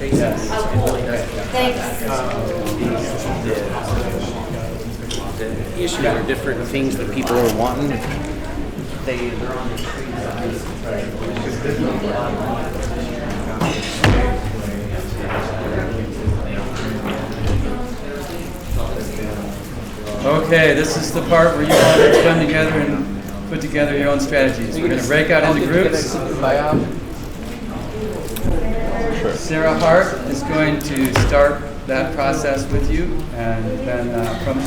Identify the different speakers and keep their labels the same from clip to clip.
Speaker 1: Yes.
Speaker 2: Thanks.
Speaker 1: The issues are different things that people are wanting. They're on the
Speaker 3: Okay, this is the part where you all get to come together and put together your own strategies. We're going to break out into groups. Sarah Hart is going to start that process with you, and then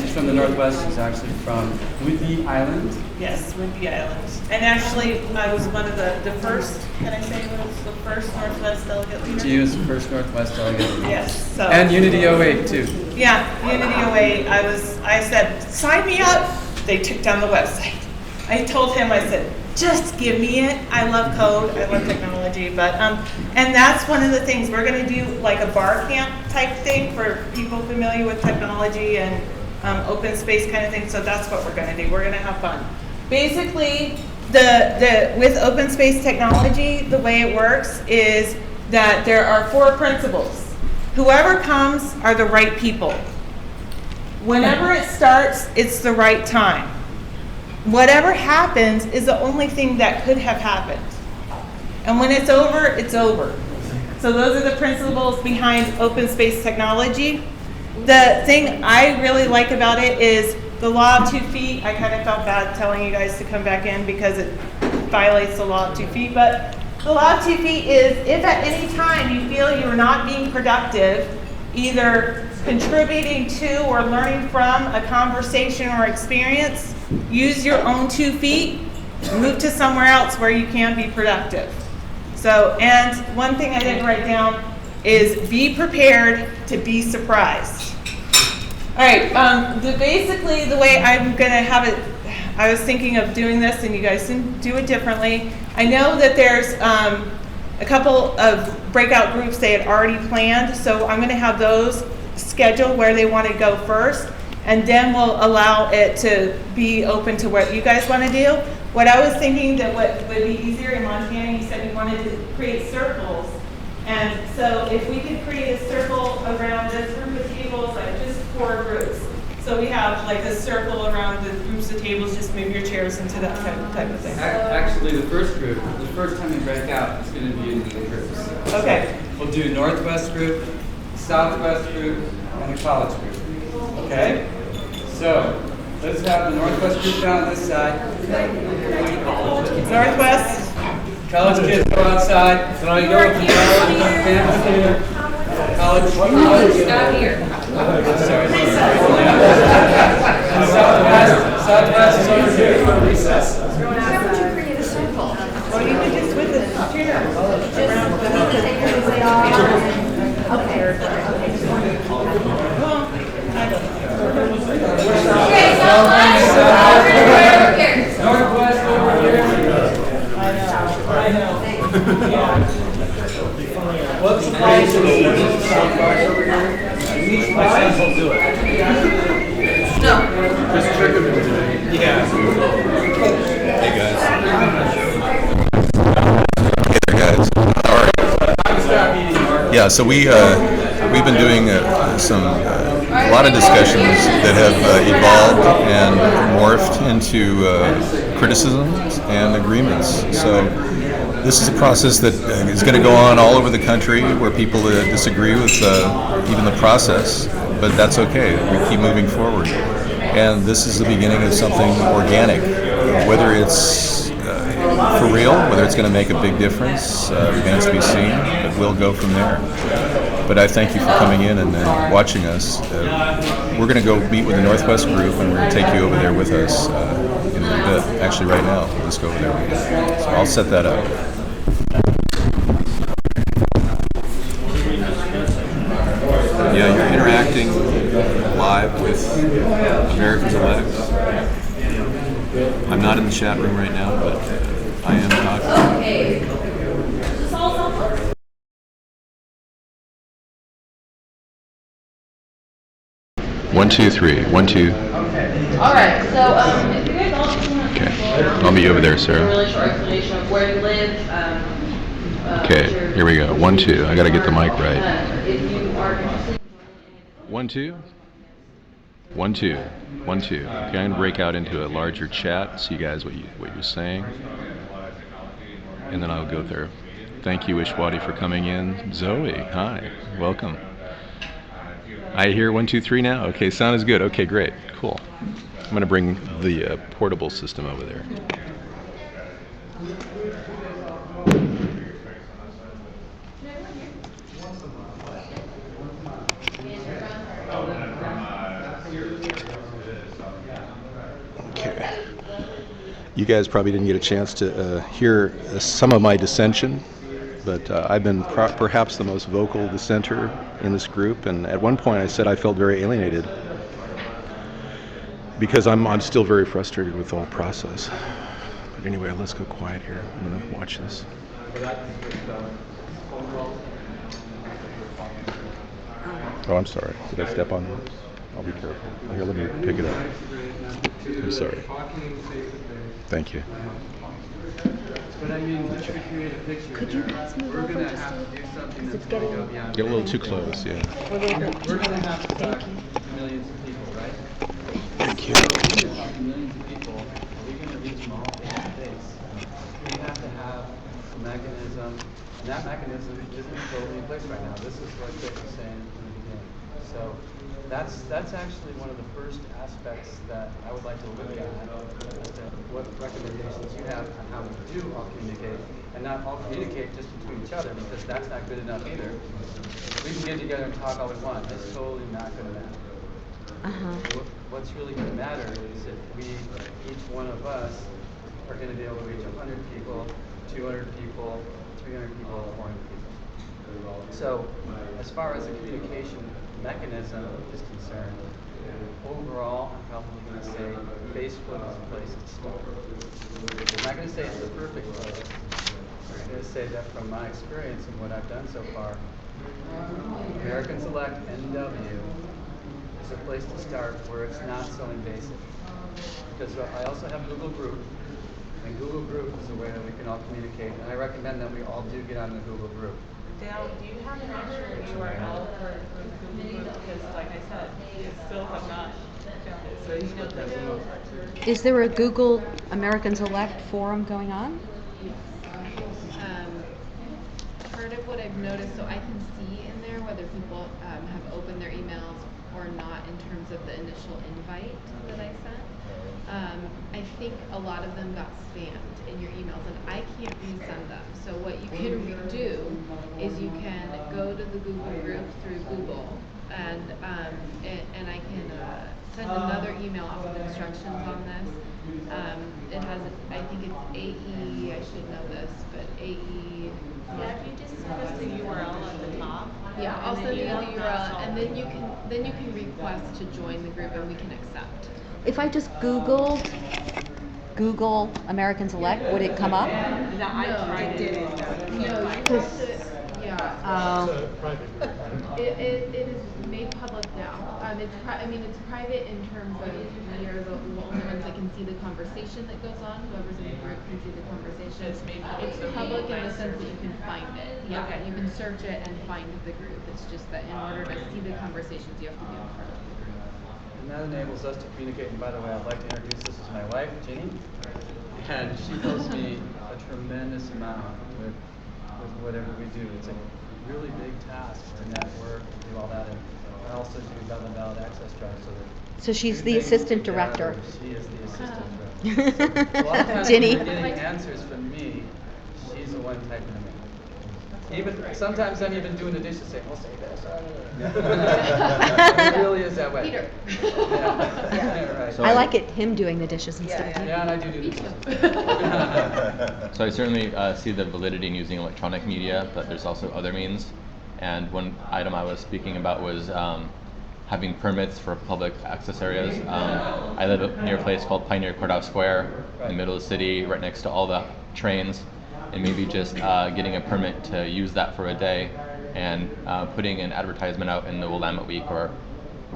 Speaker 3: she's from the Northwest. She's actually from Whidbey Island.
Speaker 4: Yes, Whidbey Island. And actually, I was one of the first, can I say, was the first Northwest delegate leader?
Speaker 3: She was the first Northwest delegate.
Speaker 4: Yes. So.
Speaker 3: And Unity 08 too.
Speaker 4: Yeah, Unity 08. I said, sign me up. They took down the website. I told him, I said, just give me it. I love code. I love technology. But and that's one of the things we're going to do, like a bar camp type thing for people familiar with technology and open space kind of thing. So that's what we're going to do. We're going to have fun. Basically, with open space technology, the way it works is that there are 4 principles. Whoever comes are the right people. Whenever it starts, it's the right time. Whatever happens is the only thing that could have happened. And when it's over, it's over. So those are the principles behind open space technology. The thing I really like about it is the law of 2 feet. I kind of felt bad telling you guys to come back in because it violates the law of 2 feet. But the law of 2 feet is if at any time you feel you are not being productive, either contributing to or learning from a conversation or experience, use your own 2 feet, move to somewhere else where you can be productive. So, and one thing I didn't write down is be prepared to be surprised. All right, basically the way I'm gonna have it, I was thinking of doing this and you guys can do it differently. I know that there's a couple of breakout groups they had already planned, so I'm gonna have those scheduled where they wanna go first, and then we'll allow it to be open to what you guys wanna do. What I was thinking that what would be easier in Montana, you said you wanted to create circles. And so if we could create a circle around this group of tables, like just 4 groups. So we have like a circle around the groups of tables, just move your chairs into that type of thing.
Speaker 3: Actually, the first time we break out, is going to be in the groups.
Speaker 4: Okay.
Speaker 3: We'll do Northwest group, Southwest group, and the college group. Okay? So, let's have the Northwest group down on this side.
Speaker 4: Northwest.
Speaker 3: College kids go outside. Can I go with the campus here? College.
Speaker 2: Stop here.
Speaker 3: Sorry. Southwest is over here. Recess.
Speaker 2: How would you create a circle?
Speaker 4: Or you could just with the chair.
Speaker 3: Northwest over here. I know. What's the price of the Southwest over here? My sons will do it.
Speaker 2: No.
Speaker 3: Just trick them into it. Yeah.
Speaker 5: Hey guys. Hey there guys. How are you? Yeah, so we've been doing a lot of discussions that have evolved and morphed into criticisms and agreements. So this is a process that is going to go on all over the country where people disagree with even the process, but that's okay. We keep moving forward. And this is the beginning of something organic, whether it's for real, whether it's going to make a big difference, remains to be seen, but we'll go from there. But I thank you for coming in and watching us. We're going to go meet with the Northwest group, and we're going to take you over there with us in a little bit. Actually, right now, let's go over there. So I'll set that up. Yeah, you're interacting live with Americans Elect. I'm not in the chat room right now, but I am talking.
Speaker 2: Okay.
Speaker 5: 1, 2, 3. 1, 2.
Speaker 4: All right. So if you guys all just want to
Speaker 5: Okay. I'll meet you over there,
Speaker 4: a
Speaker 5: Sarah.
Speaker 4: really short explanation of where you live,
Speaker 5: Okay, here we go. 1, 2. I gotta get the mic right. 1, 2. 1, 2. 1, 2. Okay, I'm gonna break out into a larger chat, see guys what you're saying, and then I'll go there. Thank you, Ishwati, for coming in. Zoe, hi, welcome. I hear 1, 2, 3 now. Okay, sound is good. Okay, great, cool. I'm gonna bring the portable system over there. Okay. You guys probably didn't get a chance to hear some of my dissension, but I've been perhaps the most vocal dissenter in this group, and at one point I said I felt very alienated because I'm still very frustrated with the whole process. But anyway, let's go quiet here. I'm going to watch this. Oh, I'm sorry. Did I step on that? I'll be careful. Here, let me pick it up. I'm sorry. Thank you.
Speaker 3: But I mean, just to create a picture,
Speaker 6: Could you guys move
Speaker 3: we're
Speaker 6: over
Speaker 3: going to
Speaker 6: just
Speaker 3: have
Speaker 6: a
Speaker 3: to do
Speaker 6: little?
Speaker 3: something
Speaker 6: Is
Speaker 3: that's
Speaker 6: it
Speaker 3: going to
Speaker 6: getting
Speaker 3: go beyond.
Speaker 5: Get a little too close, yeah.
Speaker 6: We're going to
Speaker 3: We're going to have to
Speaker 6: Thank
Speaker 3: talk
Speaker 6: you.
Speaker 3: millions of people, right?
Speaker 5: Thank you.
Speaker 3: Millions of people. Are we going to reach them all face to face? We have to have a mechanism, and that mechanism isn't totally in place right now. This is what Chris was saying in the beginning. So that's actually one of the first aspects that I would like to look at, as to what recommendations you have on how we do all communicate, and not all communicate just between each other, because that's not good enough either. We can get together and talk all we want. That's totally not going to matter. What's really going to matter is if we, each one of us, are going to be able to reach 100 people, 200 people, 300 people, 400 people. So, as far as the communication mechanism is concerned, overall, I'm probably going to say Facebook is a place to start. I'm not going to say it's the perfect place. I'm going to say that from my experience and what I've done so far, American Select NW is a place to start where it's not so invasive. Because I also have Google Group, and Google Group is a way that we can all communicate, and I recommend that we all do get on the Google Group.
Speaker 4: Dale, do you have an actual URL for Google Group? Because like I said, we still have not found it. So you know the
Speaker 6: Is there a Google American Select forum going on?
Speaker 2: Part of what I've noticed, so I can see in there whether people have opened their emails or not in terms of the initial invite that I sent. I think a lot of them got spammed in your emails, and I can't resend them. So what you can do is you can go to the Google group through Google, and I can send another email out with instructions on this. It has, I think it's AE, I should know this, but AE.
Speaker 4: Yeah, if you just send us the URL at the top.
Speaker 2: Yeah, I'll send you the
Speaker 4: email
Speaker 2: URL,
Speaker 4: us
Speaker 2: and then you can request to join the group, and we can accept.
Speaker 6: If I just Googled Google American Select, would it come up?
Speaker 4: No, I didn't.
Speaker 2: No, you have to, yeah. It is made public now. It's private in terms of we are the only ones that can see the conversation that goes on. Whoever's in the group can see the conversation.
Speaker 4: It's made public,
Speaker 2: It's
Speaker 4: so
Speaker 2: public
Speaker 4: people
Speaker 2: in the
Speaker 4: can
Speaker 2: sense that
Speaker 4: search
Speaker 2: you can find it. Yeah,
Speaker 4: Okay.
Speaker 2: you can search it and find the group. It's just that in order to see the conversations, you have to be a part of the group.
Speaker 3: And that enables us to communicate. And by the way, I'd like to introduce, this is my wife, Ginny. And she helps me a tremendous amount with whatever we do. It's a really big task to network and do all that. And I also do valid access drive so that
Speaker 6: So she's the
Speaker 3: things
Speaker 6: assistant
Speaker 3: together.
Speaker 6: director.
Speaker 3: She is the assistant director. So a lot of times
Speaker 6: Ginny.
Speaker 3: when you're getting answers from me, she's the one typing them in. Even sometimes I'm even doing the dishes, saying, "I'll say this." It really is that way.
Speaker 2: Peter.
Speaker 3: Yeah. Right.
Speaker 1: So-
Speaker 6: I like it, him doing the dishes instead of you.
Speaker 3: Yeah, and I do the dishes.
Speaker 7: So I certainly see the validity in using electronic media, but there's also other means. And one item I was speaking about was having permits for public access areas. I live near a place called Pioneer Courthouse Square in the middle of the city, right next to all the trains, and maybe just getting a permit to use that for a day and putting an advertisement out in the Willamette Week or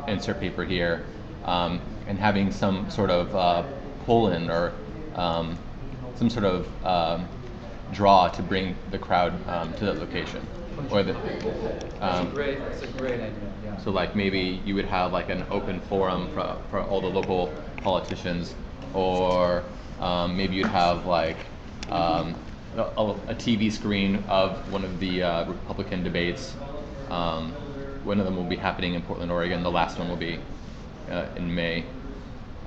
Speaker 7: insert paper here, and having some sort of pull-in or some sort of draw to bring the crowd to that location. Or the,
Speaker 3: It's a great idea, yeah.
Speaker 7: so like maybe you would have like an open forum for all the local politicians, or maybe you'd have like a TV screen of one of the Republican debates. One of them will be happening in Portland, Oregon. The last one will be in May.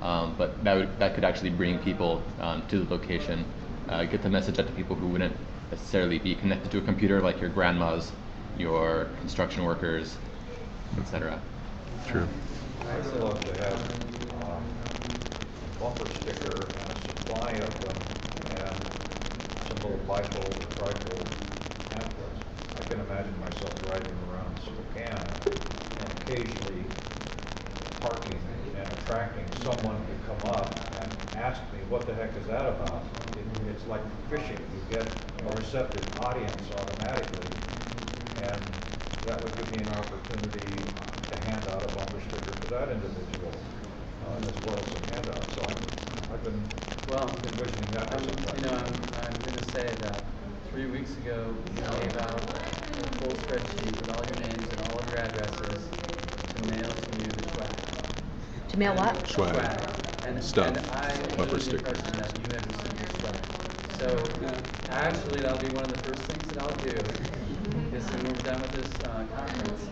Speaker 7: But that could actually bring people to the location, get the message out to people who wouldn't necessarily be connected to a computer, like your grandmas, your construction workers, etc.
Speaker 5: True.
Speaker 8: I'd love to have bumper sticker and a supply of them and some little bifold or trifold pamphlets. I can imagine myself driving around Spokane and occasionally parking and attracting someone to come up and ask me, what the heck is that about? It's like fishing. You get a receptive audience automatically, and that would give me an opportunity to hand out a bumper sticker to that individual, as well as some handouts. So I've been envisioning that.
Speaker 3: I'm going to say that 3 weeks ago, we gave out a full spreadsheet with all your names and all of your addresses to mail to you the swag.
Speaker 6: To mail what?
Speaker 5: Swag.
Speaker 3: And,
Speaker 5: Stuff.
Speaker 3: And I
Speaker 5: Bumper
Speaker 3: was under the
Speaker 5: stickers.
Speaker 3: impression that you had received your swag. So actually, that'll be one of the first things that I'll do. Is when we're done with this conference,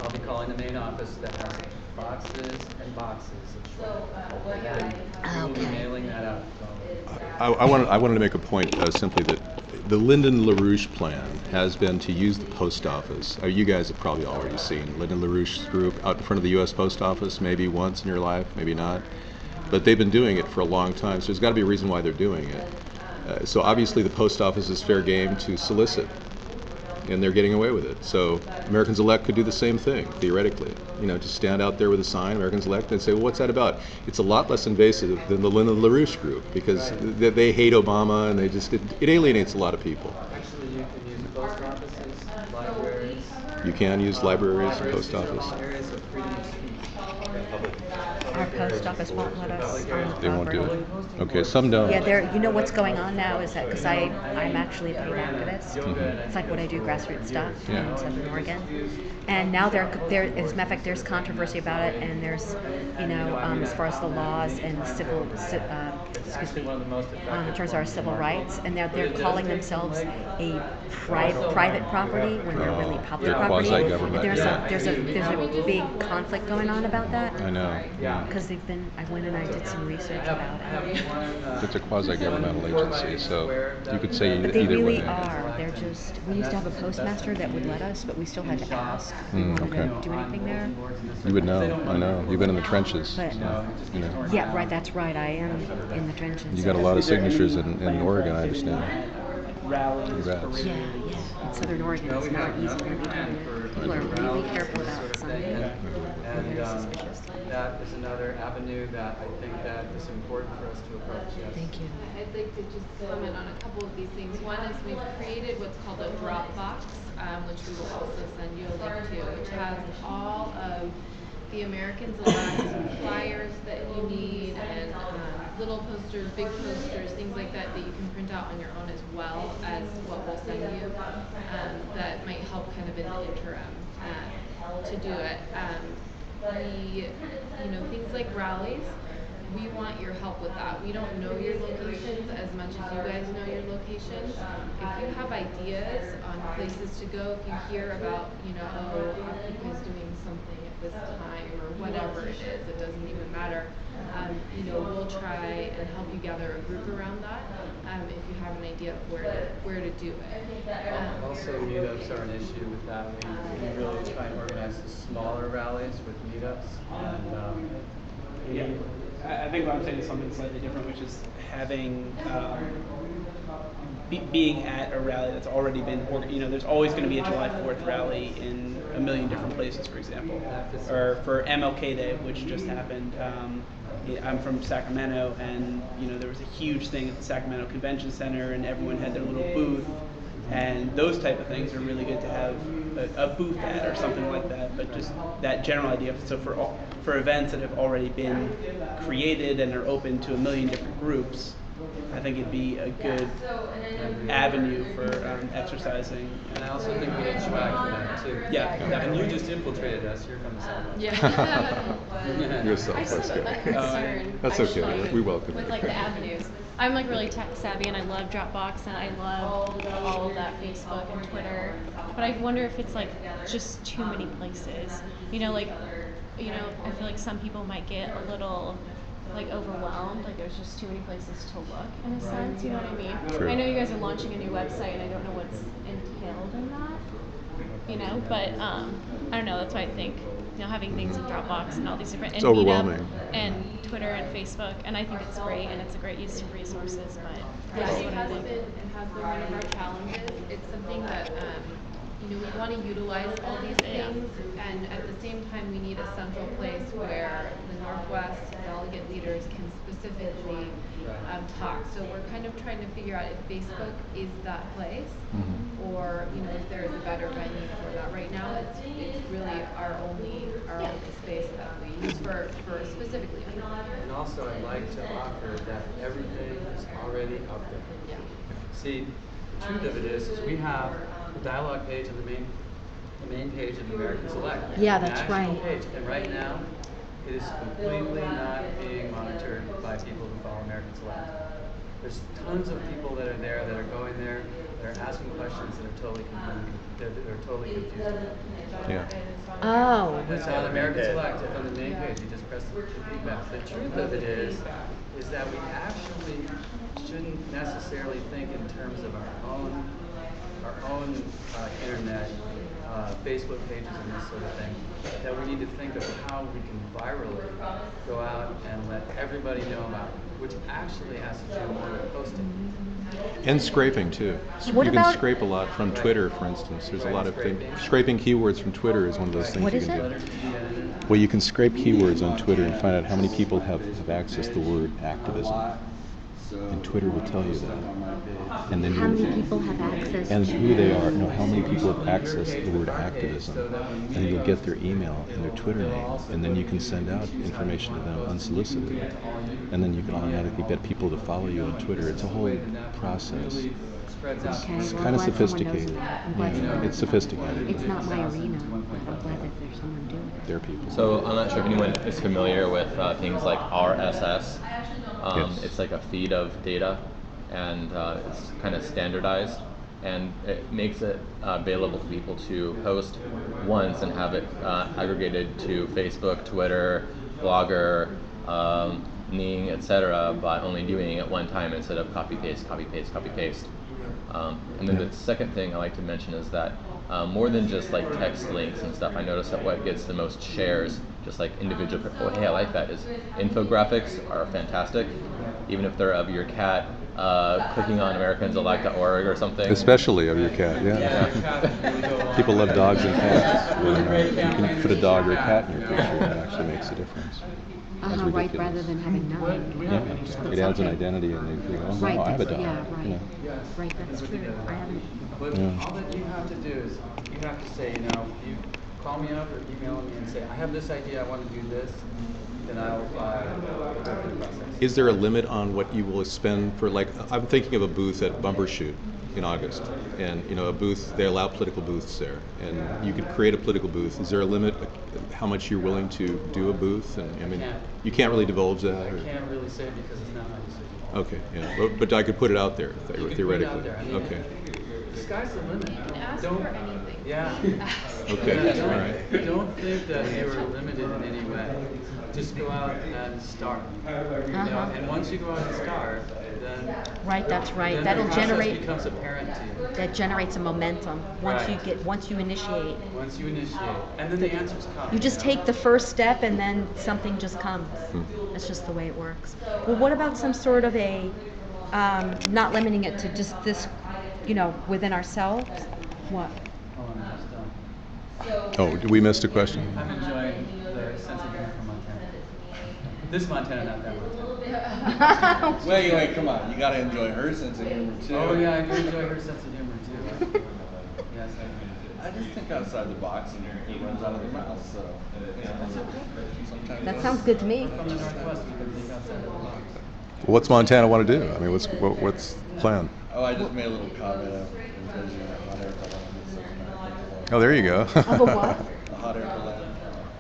Speaker 3: I'll be calling the main office that has boxes and boxes of swag. And we will be mailing that out.
Speaker 5: I wanted to make a point simply that the Lyndon LaRouche plan has been to use the post office. You guys have probably already seen Lyndon LaRouche's group out in front of the U.S. Post Office, maybe once in your life, maybe not. But they've been doing it for a long time, so there's got to be a reason why they're doing it. So obviously the post office is fair game to solicit, and they're getting away with it. So Americans Elect could do the same thing, theoretically. Just stand out there with a sign, Americans Elect, and say, well, what's that about? It's a lot less invasive than the Lyndon LaRouche group, because they hate Obama, and it alienates a lot of people.
Speaker 3: Actually, you can use post offices, libraries.
Speaker 5: You can use libraries and post office.
Speaker 3: Areas of freedom of speech.
Speaker 6: Our post office won't let us on the
Speaker 5: They won't do
Speaker 6: property.
Speaker 5: it. Okay, some don't.
Speaker 6: Yeah, you know what's going on now is that, because I'm actually a paid activist. It's like what I do, grassroots stuff
Speaker 5: Yeah.
Speaker 6: in Southern Oregon. And now there, as a matter of fact, there's controversy about it, and there's, as far as the laws and civil, in terms of our civil rights, and they're calling themselves a private property when they're really public
Speaker 5: They're
Speaker 6: property.
Speaker 5: quasi-government,
Speaker 6: And
Speaker 5: yeah.
Speaker 6: there's a big conflict going on about that.
Speaker 5: I know. Yeah.
Speaker 6: Because I went and I did some research about it.
Speaker 5: It's a quasi-governmental agency, so you could say
Speaker 6: But they
Speaker 5: either
Speaker 6: really
Speaker 5: way.
Speaker 6: are. They're just, we used to have a postmaster that would let us, but we still had to ask if we wanted
Speaker 5: okay.
Speaker 6: to do anything there.
Speaker 5: You would know. I know. You've been in the trenches.
Speaker 6: But,
Speaker 5: So,
Speaker 6: yeah, right, that's right. I am in the trenches.
Speaker 5: You got a lot of signatures in Oregon, I understand. Congrats.
Speaker 6: Yeah, in Southern Oregon, it's not easy. Let me tell you. People are really careful about Sunday.
Speaker 3: And
Speaker 6: Very suspicious.
Speaker 3: that is another avenue that I think that is important for us to approach. Yes.
Speaker 6: Thank you.
Speaker 2: I'd like to just comment on a couple of these things. One is we've created what's called a Dropbox, which we will also send you a link to, which has all of the Americans Elect flyers that you need, and little posters, big posters, things like that that you can print out on your own, as well as what we'll send you, that might help kind of in the interim to do it. Things like rallies, we want your help with that. We don't know your locations as much as you guys know your locations. If you have ideas on places to go, if you hear about, Occupy is doing something at this time or whatever it is, it doesn't even matter. We'll try and help you gather a group around that if you have an idea of where to do it.
Speaker 3: Also, meetups are an issue with that. We really try and organize the smaller rallies with meetups. And
Speaker 9: I think what I'm saying is something slightly different, which is having being at a rally that's already been, there's always going to be a July 4th rally in a million different places, for example, or for MLK Day, which just happened. I'm from Sacramento, and there was a huge thing at the Sacramento Convention Center, and everyone had their little booth, and those type of things are really good to have a booth at or something like that. But just that general idea. So for events that have already been created and are open to a million different groups, I think it'd be a good avenue for exercising.
Speaker 3: And I also think we need swag for that too.
Speaker 9: Yeah,
Speaker 3: And
Speaker 9: definitely.
Speaker 3: you just infiltrated us. Here comes Southwest.
Speaker 2: Yeah.
Speaker 5: You're a
Speaker 10: I still
Speaker 5: Southwest
Speaker 10: get that
Speaker 5: guy.
Speaker 10: concern.
Speaker 5: That's okay.
Speaker 10: actually,
Speaker 5: We welcome
Speaker 10: with
Speaker 5: it.
Speaker 10: like the avenues. I'm like really tech savvy and I love Dropbox and I love all of that Facebook and Twitter. But I wonder if it's like just too many places. You know, like, you know, I feel like some people might get a little like overwhelmed, like there's just too many places to look in a sense, you know what I mean?
Speaker 5: True.
Speaker 10: I know you guys are launching a new website and I don't know what's entailed in that, you know, but I don't know, that's why I think, you know, having things in Dropbox and all these different,
Speaker 5: It's
Speaker 10: and Meetup
Speaker 5: overwhelming.
Speaker 10: and Twitter and Facebook, and I think it's great and it's a great use of resources, but
Speaker 2: Yeah,
Speaker 10: that's
Speaker 2: it
Speaker 10: what I
Speaker 2: has
Speaker 10: think.
Speaker 2: been one of our challenges. It's something that, you know, we want to utilize all these
Speaker 10: Yeah.
Speaker 2: things, and at the same time, we need a central place where the Northwest delegate leaders can specifically talk. So we're kind of trying to figure out if Facebook is that place, or, you know, if there is a better venue for that. Right now, it's really our only space that we use for specifically.
Speaker 3: And also, I'd like to offer that everything is already up there.
Speaker 2: Yeah.
Speaker 3: See, the truth of it is we have the dialogue page and the main page of American Select.
Speaker 6: Yeah,
Speaker 3: The
Speaker 6: that's
Speaker 3: national
Speaker 6: right.
Speaker 3: page. And right now, it is completely not being monitored by people who follow American Select. There's tons of people that are there that are going there, that are asking questions that are totally confused. They're totally confused.
Speaker 5: Yeah.
Speaker 6: Oh,
Speaker 3: It's on American Select, it's on the main page, you just press the feedback. The truth of it is that we actually shouldn't necessarily think in terms of our own internet, Facebook pages and this sort of thing, that we need to think of how we can virally go out and let everybody know about it, which actually has to do more with posting.
Speaker 5: And scraping too.
Speaker 6: What
Speaker 5: You can
Speaker 6: about-
Speaker 5: scrape a lot from Twitter, for instance. There's a lot of things. Scraping keywords from Twitter is one of those things
Speaker 6: What
Speaker 5: you
Speaker 6: is
Speaker 5: can
Speaker 6: it?
Speaker 5: do. Well, you can scrape keywords on Twitter and find out how many people have accessed the word activism. And Twitter will tell you that. And then
Speaker 6: how many
Speaker 5: you
Speaker 6: people have access
Speaker 5: and
Speaker 6: to
Speaker 5: who they are, no, how many people have accessed the word activism. And you'll get their email and their Twitter name, and then you can send out information to them unsolicited. And then you can automatically get people to follow you on Twitter. It's a whole process.
Speaker 6: Okay,
Speaker 5: It's
Speaker 6: well,
Speaker 5: kind of
Speaker 6: I'm glad someone knows
Speaker 5: sophisticated.
Speaker 6: that. I'm glad
Speaker 5: Yeah,
Speaker 6: someone-
Speaker 5: it's sophisticated.
Speaker 6: It's not my arena, but I'm glad that there's someone doing it.
Speaker 5: They're people.
Speaker 7: So I'm not sure if anyone is familiar with things like RSS.
Speaker 5: Yes.
Speaker 7: It's like a feed of data, and it's kind of standardized, and it makes it available for people to post once and have it aggregated to Facebook, Twitter, Blogger, Ning, etc. by only doing it one time instead of copy paste, copy paste, copy paste. And then the second thing I like to mention is that more than just like text links and stuff, I noticed that what gets the most shares, just like individual, oh hey, I like that, is infographics are fantastic, even if they're of your cat clicking on AmericansAlike.org or something.
Speaker 5: Especially of your cat, yeah. People love dogs and cats. When you can put a dog or a cat in your picture, that actually makes a difference. That's
Speaker 6: Right,
Speaker 5: ridiculous.
Speaker 6: rather than having none.
Speaker 5: Yeah, it adds an identity, and they go, oh,
Speaker 6: Right,
Speaker 5: no, I have a
Speaker 6: that's-
Speaker 5: dog.
Speaker 6: yeah,
Speaker 5: You know.
Speaker 6: Right, that's true. I haven't.
Speaker 3: But
Speaker 5: Yeah.
Speaker 3: all that you have to do is, you have to say, you know, you call me up or email me and say, I have this idea, I want to do this, then I'll go through the process.
Speaker 5: Is there a limit on what you will spend for, like, I'm thinking of a booth at Bumbershoot in August, and, you know, a booth, they allow political booths there, and you could create a political booth. Is there a limit how much you're willing to do a booth? And, I mean, you can't really divulge that?
Speaker 3: I
Speaker 5: Or?
Speaker 3: can't really say because it's not my decision.
Speaker 5: Okay, yeah, but I could put it out there,
Speaker 3: You can put it
Speaker 5: theoretically.
Speaker 3: out there. I mean,
Speaker 5: Okay,
Speaker 3: The sky's the limit.
Speaker 2: You can ask
Speaker 3: Don't-
Speaker 2: for anything.
Speaker 3: Yeah.
Speaker 5: okay,
Speaker 3: Yeah,
Speaker 5: all right.
Speaker 3: Don't think that you're limited in any way. Just go out and start. You know, and once you go out and start, then
Speaker 6: Right, that's right.
Speaker 3: then
Speaker 6: That'll
Speaker 3: the process
Speaker 6: generate,
Speaker 3: becomes apparent to you.
Speaker 6: that generates a momentum once you
Speaker 3: Right.
Speaker 6: once you initiate.
Speaker 3: Once you initiate, and then the answers come.
Speaker 6: You just take the first step and then something just comes. That's just the way it works. Well, what about some sort of a, not limiting it to just this, you know, within ourselves? What?
Speaker 3: Oh, I'm almost done.
Speaker 5: Oh, did we miss a question?
Speaker 3: I'm enjoying the sense of humor from Montana. This Montana, not that Montana.
Speaker 11: Wait, come on. You gotta enjoy her sense of humor too.
Speaker 3: Oh yeah, I do enjoy her sense of humor too. Yes, I
Speaker 11: I just think outside the box and he runs out of the mouth, so you know, sometimes
Speaker 6: That sounds good to me.
Speaker 3: do. From the Northwest, we can think outside of the box.
Speaker 5: What's Montana want to do? I mean, what's the plan?
Speaker 11: Oh, I just made a little comment because you're a hot air balloon.
Speaker 5: Oh, there you go.
Speaker 6: Of a what?
Speaker 11: A hot air balloon.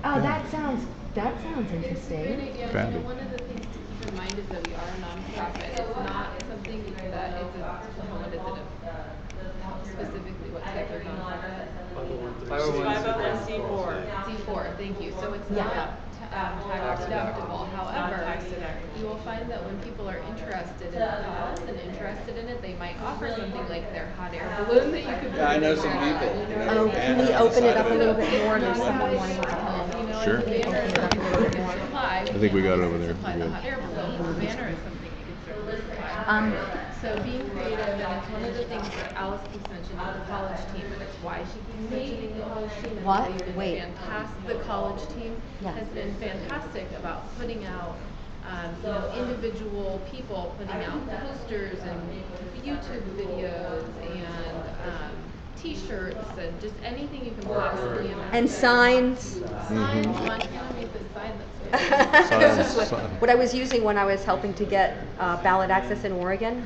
Speaker 6: Oh, that sounds interesting.
Speaker 2: idea.
Speaker 5: Fabulous.
Speaker 2: One of the things to keep in mind is that we are a nonprofit. It's not something that is what is it? Specifically, what type of nonprofit?
Speaker 4: 501c4.
Speaker 2: C4. Thank you. So it's
Speaker 6: Yeah.
Speaker 2: not tax deductible. However, you will find that when people are interested in the cause and interested in it, they might offer something like their hot air balloon that you could.
Speaker 11: Yeah, I know some people.
Speaker 6: Oh, can we open it up a little bit more? There's someone wanting to come in.
Speaker 2: You know,
Speaker 5: Sure.
Speaker 2: like the banner is something you can supply.
Speaker 5: I think we got it over there.
Speaker 2: Supply
Speaker 5: We're
Speaker 2: the
Speaker 5: good.
Speaker 2: hot air balloon. The banner is something you can certainly supply. So being creative, and it's one of the things that Alice keeps mentioning with the college team, and it's why she keeps mentioning the college team. And
Speaker 6: What?
Speaker 2: they've been
Speaker 6: Wait.
Speaker 2: fantastic. The college team
Speaker 6: Yeah.
Speaker 2: has been fantastic about putting out, individual people putting out posters and YouTube videos and T-shirts and just anything you can possibly imagine.
Speaker 6: And signs.
Speaker 2: Signs. Montana made this sign that's
Speaker 6: This is what I was using when I was helping to get ballot access in Oregon.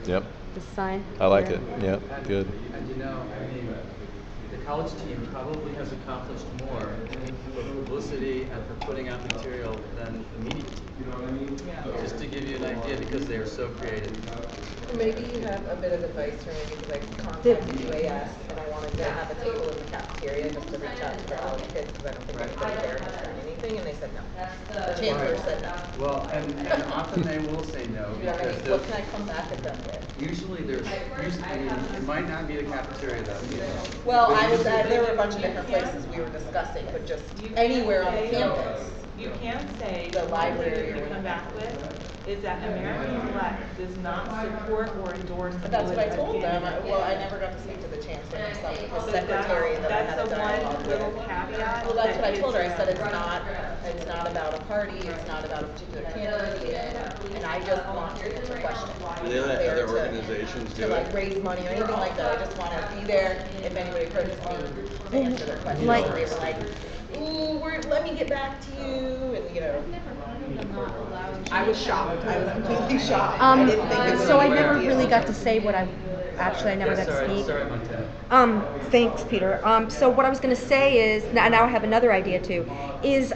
Speaker 5: Yep.
Speaker 6: The sign.
Speaker 5: I like
Speaker 6: Yeah.
Speaker 5: it. Yep. Good.
Speaker 3: And the college team probably has accomplished more for publicity and for putting out material than the media team. Just to give you an idea, because they are so creative.
Speaker 12: Maybe you have a bit of advice for me because I contacted UAS and I wanted to have a table in the cafeteria just to reach out to the college kids because I don't think anybody there has done anything, and they said no. The chancellor said no.
Speaker 3: Well, and often they will say no
Speaker 12: Do you have any,
Speaker 3: because
Speaker 12: what can I come back at them with?
Speaker 3: usually it might not be the cafeteria though.
Speaker 12: Well,
Speaker 3: But
Speaker 12: there were a bunch of different places we were discussing, but just anywhere on the campus.
Speaker 4: You can say,
Speaker 12: The library
Speaker 4: what you
Speaker 12: or
Speaker 4: come back with is that American Flex does not support or endorse.
Speaker 12: But that's what I
Speaker 4: the
Speaker 12: told them.
Speaker 4: candidate.
Speaker 12: Well, I never got to speak to the chancellor himself, his
Speaker 4: So
Speaker 12: secretary that I had a
Speaker 4: that's the
Speaker 12: dialogue
Speaker 4: one little
Speaker 12: with.
Speaker 4: caveat.
Speaker 12: Well, that's what I
Speaker 4: that
Speaker 12: told her. I
Speaker 4: is-
Speaker 12: said it's not about a party, it's not about a particular candidate, and I just want to answer questions.
Speaker 11: Do they let
Speaker 12: There
Speaker 11: other
Speaker 12: to-
Speaker 11: organizations
Speaker 12: to
Speaker 11: do
Speaker 12: like
Speaker 11: it?
Speaker 12: raise money or anything like that. I just want to be there if anybody approaches me to answer their questions.
Speaker 6: Like-
Speaker 12: They were like, ooh, let me get back to you, and I was shocked. I was completely shocked. I didn't think it was
Speaker 6: So I
Speaker 12: a big
Speaker 6: never
Speaker 12: deal.
Speaker 6: really got to say what I never got to speak.
Speaker 3: Sorry, Montana.
Speaker 6: Thanks, Peter. So what I was going to say is, now I have another idea too, is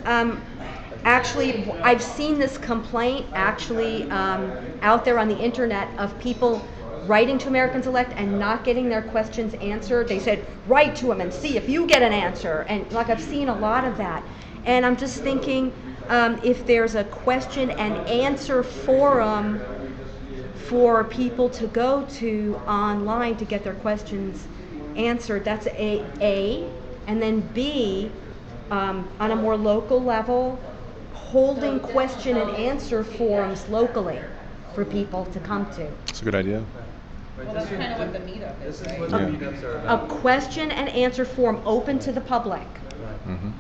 Speaker 6: actually I've seen this complaint actually out there on the internet of people writing to Americans Elect and not getting their questions answered. They said, write to them and see if you get an answer. And like I've seen a lot of that. And I'm just thinking if there's a question and answer forum for people to go to online to get their questions answered, that's A. And then B, on a more local level, holding question and answer forums locally for people to come to.
Speaker 5: It's a good idea.
Speaker 12: Well, that's kind of what the meetup is,
Speaker 3: This is
Speaker 12: right?
Speaker 3: what the
Speaker 5: Yeah.
Speaker 3: meetups are
Speaker 6: A
Speaker 3: about.
Speaker 6: question and answer forum open to the public.
Speaker 5: Mm-hmm.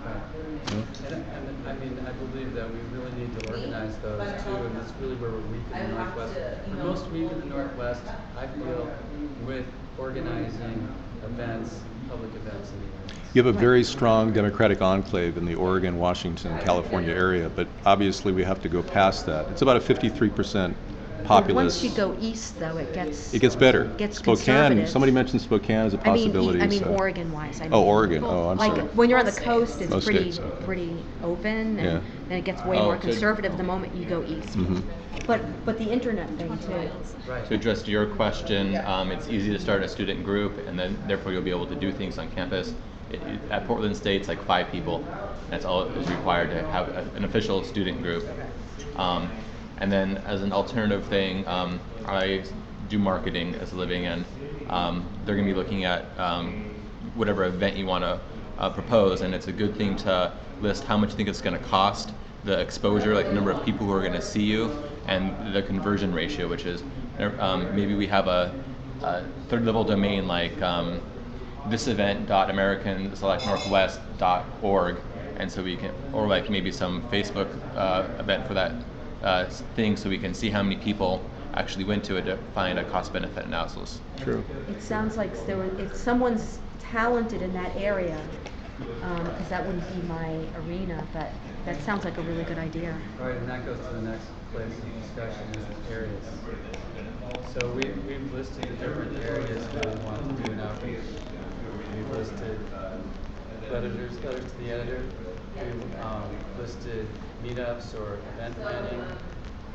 Speaker 3: And I mean, I believe that we really need to organize those too, and that's really where we're weak in the Northwest. We're most weak in the Northwest, I feel, with organizing events, public events in the area.
Speaker 5: You have a very strong Democratic enclave in the Oregon, Washington, California area, but obviously we have to go past that. It's about a 53%
Speaker 6: But
Speaker 5: populace.
Speaker 6: once you go east, though, it gets
Speaker 5: better.
Speaker 6: gets
Speaker 5: Spokane.
Speaker 6: conservative.
Speaker 5: Somebody mentioned Spokane as a possibility.
Speaker 6: I mean,
Speaker 5: so.
Speaker 6: Oregon-wise. I mean,
Speaker 5: Oh, Oregon. Oh, I'm
Speaker 6: like
Speaker 5: sorry.
Speaker 6: when you're on the coast, it's
Speaker 5: Most
Speaker 6: pretty
Speaker 5: states, okay.
Speaker 6: pretty open, and
Speaker 5: Yeah.
Speaker 6: then it gets way
Speaker 7: Oh,
Speaker 6: more
Speaker 7: so-
Speaker 6: conservative the moment you go east.
Speaker 5: Mhm.
Speaker 6: But the internet thing too.
Speaker 7: To address your question, it's easy to start a student group, and then therefore you'll be able to do things on campus. At Portland State, it's like 5 people. That's all is required to have an official student group. And then as an alternative thing, I do marketing as a living, and they're going to be looking at whatever event you want to propose, and it's a good thing to list how much you think it's going to cost, the exposure, like the number of people who are going to see you, and the conversion ratio, which is maybe we have a third level domain like this event.americanselectnorthwest.org, and so we can, or like maybe some Facebook event for that thing, so we can see how many people actually went to it to find a cost-benefit analysis.
Speaker 5: True.
Speaker 6: It sounds like if someone's talented in that area, because that wouldn't be my arena, but that sounds like a really good idea.
Speaker 3: Right, and that goes to the next place of discussion is areas. So we've listed the different areas that we want to do an outreach. We've listed letters to the editor. We've listed meetups or event planning.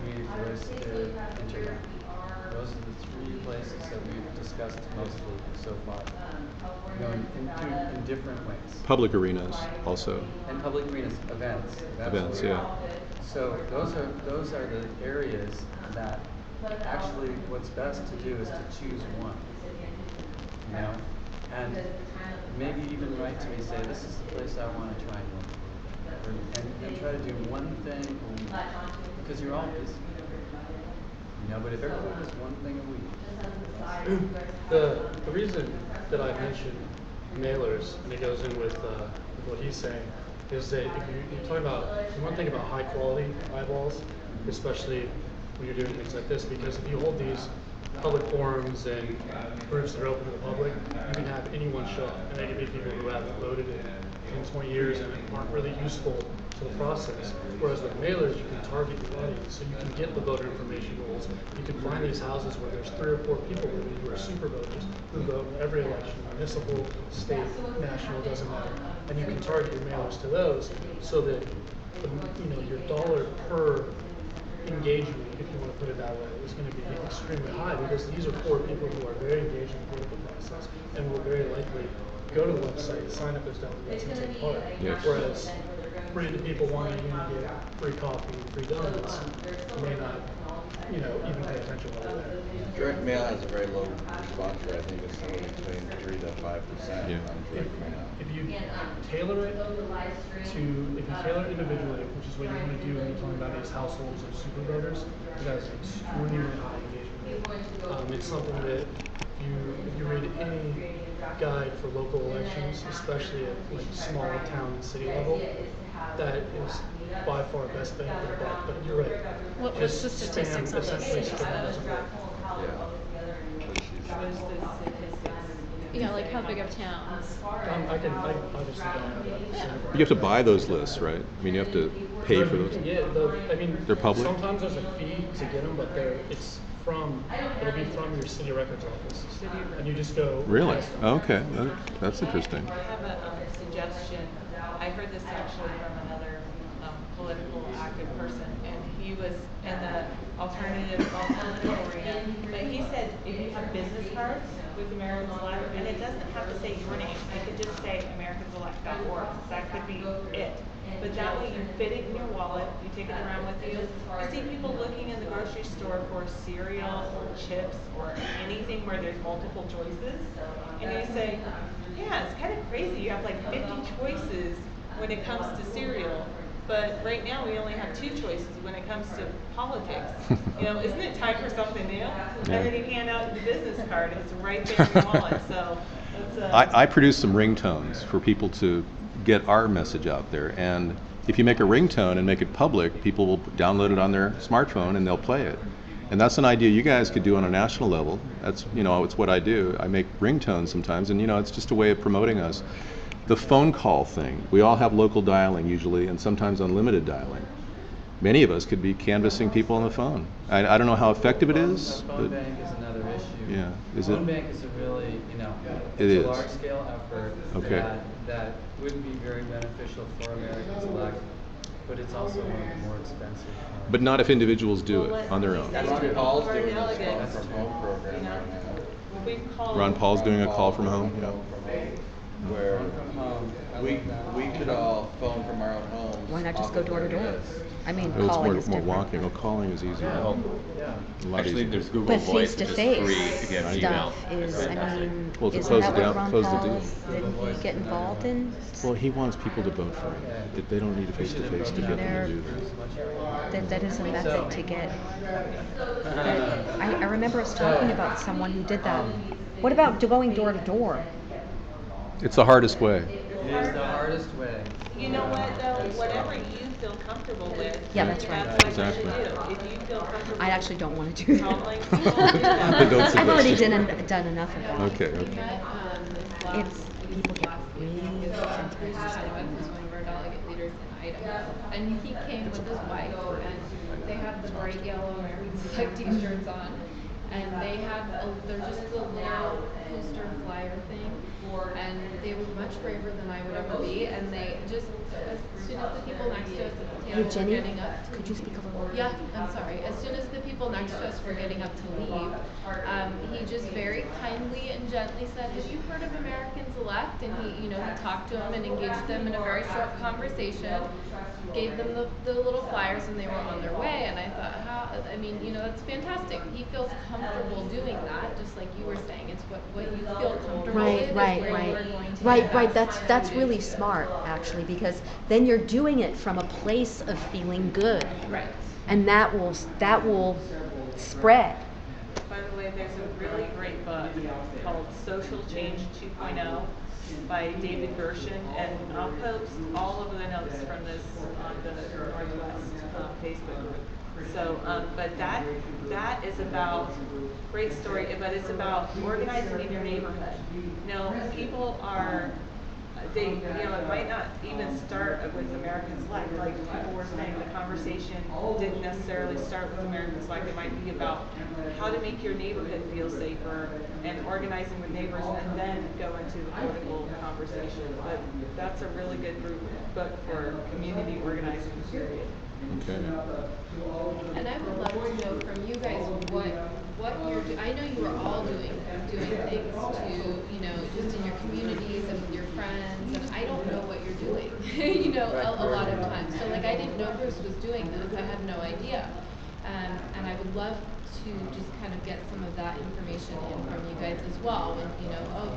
Speaker 3: We've listed internet. Those are the three places that we've discussed mostly so far. You know, in different ways.
Speaker 5: Public arenas also.
Speaker 3: And public arenas, events.
Speaker 5: Events, yeah.
Speaker 3: So those are the areas that actually what's best to do is to choose one. You know? And maybe even write to me, say, this is the place I want to try and work. And try to do one thing a week. Because you're all busy. You know, but if everyone does one thing a week.
Speaker 13: The reason that I mentioned mailers, and it goes in with what he's saying, is that if you talk about, you want to think about high quality eyeballs, especially when you're doing things like this, because if you hold these public forums and groups that are open to the public, you can have anyone show up, and they can be people who haven't voted in 20 years and aren't really useful to the process. Whereas with mailers, you can target your audience, so you can get the voter information rules. You can find these houses where there's 3 or 4 people living who are super voters who vote in every election, municipal, state, national, doesn't matter. And you can target your mailers to those, so that your dollar per engagement, if you want to put it that way, is going to be extremely high, because these are 4 people who are very engaged in the political process and will very likely go to the website, sign up as delegates, and take part.
Speaker 5: Yes.
Speaker 13: Whereas random people wanting to get free coffee, free donuts, may not, even pay attention while they're there.
Speaker 11: Direct mail has a very low response rate. I think it's somewhere between 3 to 5%
Speaker 5: Yeah.
Speaker 11: on direct mail.
Speaker 13: If you tailor it individually, which is what you want to do when you're talking about these households of super voters, it has extremely high engagement. It's something that if you read any guide for local elections, especially at like small town and city level, that is by far best bang for the buck. But you're right.
Speaker 10: What's
Speaker 13: Just
Speaker 10: the statistics
Speaker 13: spam,
Speaker 10: on this?
Speaker 13: essentially spam doesn't work.
Speaker 10: Yeah, like how big of towns?
Speaker 13: I obviously don't have that.
Speaker 5: You have to buy those lists, right? I mean, you have to pay for those.
Speaker 13: Yeah,
Speaker 5: They're public?
Speaker 13: Sometimes there's a fee to get them, but it'll be from your city records office. And you just go.
Speaker 5: Really?
Speaker 13: ask them.
Speaker 5: Okay, that's interesting.
Speaker 4: I have a suggestion. I heard this actually from another political active person, and he was in the alternative arena. But he said if you have business cards with Americans Elect, and it doesn't have to say your name, it could just say AmericansElect.org. That could be it. But that way you fit it in your wallet, you take it around with you. I see people looking in the grocery store for cereal or chips or anything where there's multiple choices. And you say, yeah, it's kind of crazy. You have like 50 choices when it comes to cereal. But right now we only have 2 choices when it comes to politics. Isn't it time for something new? And then you hand out the business card, it's right there in your wallet. So it's
Speaker 5: I produce some ringtones for people to get our message out there, and if you make a ringtone and make it public, people will download it on their smartphone and they'll play it. And that's an idea you guys could do on a national level. That's it's what I do. I make ringtones sometimes, and it's just a way of promoting us. The phone call thing, we all have local dialing usually, and sometimes unlimited dialing. Many of us could be canvassing people on the phone. I don't know how effective it is.
Speaker 3: The phone bank is another issue.
Speaker 5: Yeah, is
Speaker 3: phone
Speaker 5: it?
Speaker 3: bank is a really,
Speaker 5: It
Speaker 3: it's
Speaker 5: is.
Speaker 3: a large scale effort
Speaker 5: Okay.
Speaker 3: that would be very beneficial for Americans Elect, but it's also one of the more expensive.
Speaker 5: But not if individuals do it on their own.
Speaker 11: Ron Paul's doing a call from home program right now.
Speaker 5: Ron Paul's doing a call from home.
Speaker 11: Call from home, where we could all phone from our own homes.
Speaker 6: Why not just
Speaker 11: off
Speaker 6: go
Speaker 11: of
Speaker 6: door to
Speaker 11: where
Speaker 6: door?
Speaker 11: it is.
Speaker 6: I mean,
Speaker 5: It's
Speaker 6: calling is
Speaker 5: more
Speaker 6: different.
Speaker 5: walking. Well, calling is easier.
Speaker 7: Well,
Speaker 5: A lot
Speaker 7: actually,
Speaker 5: easier.
Speaker 7: there's Google
Speaker 6: But
Speaker 7: Voice, which is free
Speaker 6: face-to-face
Speaker 7: to get email.
Speaker 6: stuff is,
Speaker 5: Well, to
Speaker 6: isn't
Speaker 5: close
Speaker 6: that
Speaker 5: the deal-
Speaker 6: what Ron
Speaker 5: close the
Speaker 6: Paul
Speaker 5: deal.
Speaker 6: didn't he get involved in?
Speaker 5: Well, he wants people to vote for him. They don't need a face-to-face to get them to do that.
Speaker 6: That is a method to get. But I remember us talking about someone who did that. What about going door to door?
Speaker 5: It's the hardest way.
Speaker 3: It is the hardest way.
Speaker 4: You know what though? Whatever you feel comfortable with.
Speaker 6: Yeah, that's right.
Speaker 4: That's what
Speaker 5: Exactly.
Speaker 4: you should do. If you feel comfortable.
Speaker 6: I actually don't want to do
Speaker 4: calling
Speaker 6: that.
Speaker 4: people, do that.
Speaker 5: Don't
Speaker 6: I've
Speaker 5: suggest
Speaker 6: already
Speaker 5: it.
Speaker 6: done enough of that.
Speaker 5: Okay.
Speaker 6: It's people get really
Speaker 2: Washington, who's one of our delegate leaders in Idaho, and he came with his wife, and they have the bright yellow American flag T-shirts on, and they had they're just a little poster flyer thing, and they were much braver than I would ever be, and they just as soon as the people next to us at the table
Speaker 6: Hey, Jenny,
Speaker 2: were getting up,
Speaker 6: could you speak a little louder?
Speaker 2: Yeah, I'm sorry. As soon as the people next to us were getting up to leave, he just very kindly and gently said, "Have you heard of Americans Elect?" And he talked to them and engaged them in a very short conversation, gave them the little flyers, and they were on their way. And I thought, that's fantastic. He feels comfortable doing that, just like you were saying. It's what you feel comfortable with is where you are going to
Speaker 6: Right.
Speaker 2: be
Speaker 6: That's really smart, actually, because then you're doing it from a place of feeling good.
Speaker 2: Right.
Speaker 6: And that will spread.
Speaker 4: By the way, there's a really great book called Social Change 2.0 by David Gershin, and I'll post all of the notes from this on the Northwest Facebook group. So, but that is about, great story, but it's about organizing in your neighborhood. People are, it might not even start with Americans Elect. Like people were saying, the conversation didn't necessarily start with Americans Elect. It might be about how to make your neighborhood feel safer and organizing with neighbors, and then go into the political conversation. But that's a really good book for community organizing, period.
Speaker 5: Okay.
Speaker 2: And I would love to know from you guys what you're doing. I know you are all doing things to, just in your communities and with your friends, and I don't know what you're doing, a lot of times. So like I didn't know Bruce was doing this. I had no idea. And I would love to just kind of get some of that information in from you guys as well. And,